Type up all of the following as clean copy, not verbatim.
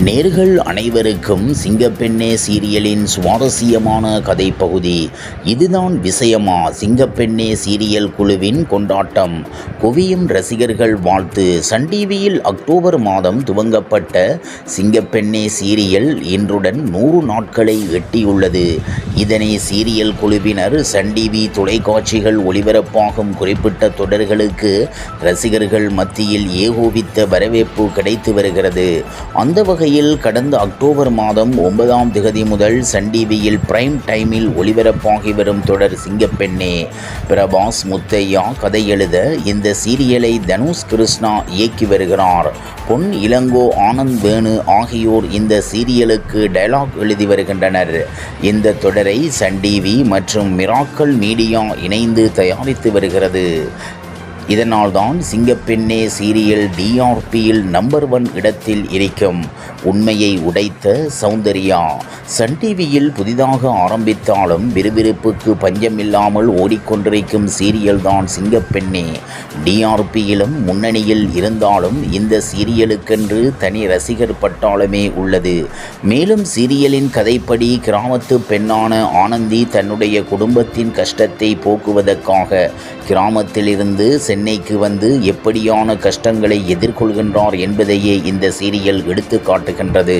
நேர்கள் அனைவருக்கும் சிங்கப்பெண்ணே சீரியலின் சுவாரஸ்யமான கதை பகுதி. இதுதான் விஷயமா? சிங்கப்பெண்ணே சீரியல் குழுவின் கொண்டாட்டம், குவியும் ரசிகர்கள் வாழ்த்து. சன் டிவியில் அக்டோபர் மாதம் துவங்கப்பட்ட சிங்கப்பெண்ணே சீரியல் இன்றுடன் 100 நாட்களை எட்டியுள்ளது. இதனை சீரியல் குழுவினர் சன் டிவி தொலைக்காட்சிகள் ஒளிபரப்பாகும் குறிப்பிட்ட தொடர்களுக்கு ரசிகர்கள் மத்தியில் ஏகோபித்த வரவேற்பு கிடைத்து வருகிறது. அந்த வகையில் கடந்த அக்டோபர் மாதம் 9ஆம் திகதி முதல் சன் டிவியில் பிரைம் டைமில் ஒளிபரப்பாகி வரும் தொடர் சிங்கப்பெண்ணே. பிரபாஸ் முத்தையா கதை எழுத இந்த சீரியலை தனுஷ் கிருஷ்ணா இயக்கி வருகிறார். பொன் இளங்கோ, ஆனந்த் வேணு ஆகியோர் இந்த சீரியலுக்கு டயலாக் எழுதி வருகின்றனர். இந்த தொடரை சன் டிவி மற்றும் மிராக்கல் மீடியா இணைந்து தயாரித்து வருகிறது. இதனால்தான் சிங்கப்பெண்ணே சீரியல் டிஆர்பியில் நம்பர் 1 இடத்தில் இருக்கும். உண்மையை உடைத்த சௌந்தர்யா. சன் டிவியில் புதிதாக ஆரம்பித்தாலும் விறுவிறுப்புக்கு பஞ்சமில்லாமல் ஓடிக்கொண்டிருக்கும் சீரியல் தான் சிங்கப்பெண்ணே. டிஆர்பியிலும் முன்னணியில் இருந்தாலும் இந்த சீரியலுக்கென்று தனி ரசிகர் பட்டாளமே உள்ளது. மேலும் சீரியலின் கதைப்படி கிராமத்து பெண்ணான ஆனந்தி தன்னுடைய குடும்பத்தின் கஷ்டத்தை போக்குவதற்காக கிராமத்திலிருந்து சென்னைக்கு வந்து எப்படியான கஷ்டங்களை எதிர்கொள்கின்றார் என்பதையே இந்த சீரியல் எடுத்து காட்டுகின்றது.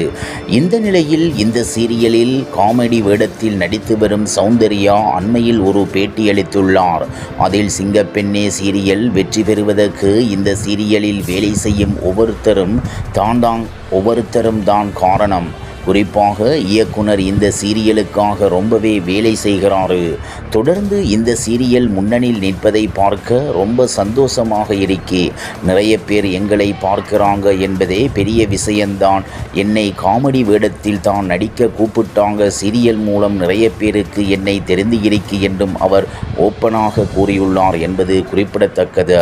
இந்த நிலையில் இந்த சீரியலில் காமெடி வேடத்தில் நடித்து வரும் சௌந்தர்யா அண்மையில் ஒரு பேட்டியளித்துள்ளார். அதில் சிங்கப்பெண்ணே சீரியல் வெற்றி பெறுவதற்கு இந்த சீரியலில் வேலை செய்யும் ஒவ்வொருத்தரும் தான் காரணம். குறிப்பாக இயக்குனர் இந்த சீரியலுக்காக ரொம்பவே வேலை செய்கிறாரு. தொடர்ந்து இந்த சீரியல் முன்னணியில் நிற்பதை பார்க்க ரொம்ப சந்தோஷமாக இருக்கே. நிறைய பேர் எங்களை பார்க்கிறாங்க என்பதே பெரிய விஷயம்தான். என்னை காமெடி வேடத்தில் தான் நடிக்க கூப்பிட்டாங்க. சீரியல் மூலம் நிறைய பேருக்கு என்னை தெரிந்து இருக்கு என்றும் அவர் ஓப்பனாக கூறியுள்ளார் என்பது குறிப்பிடத்தக்கது.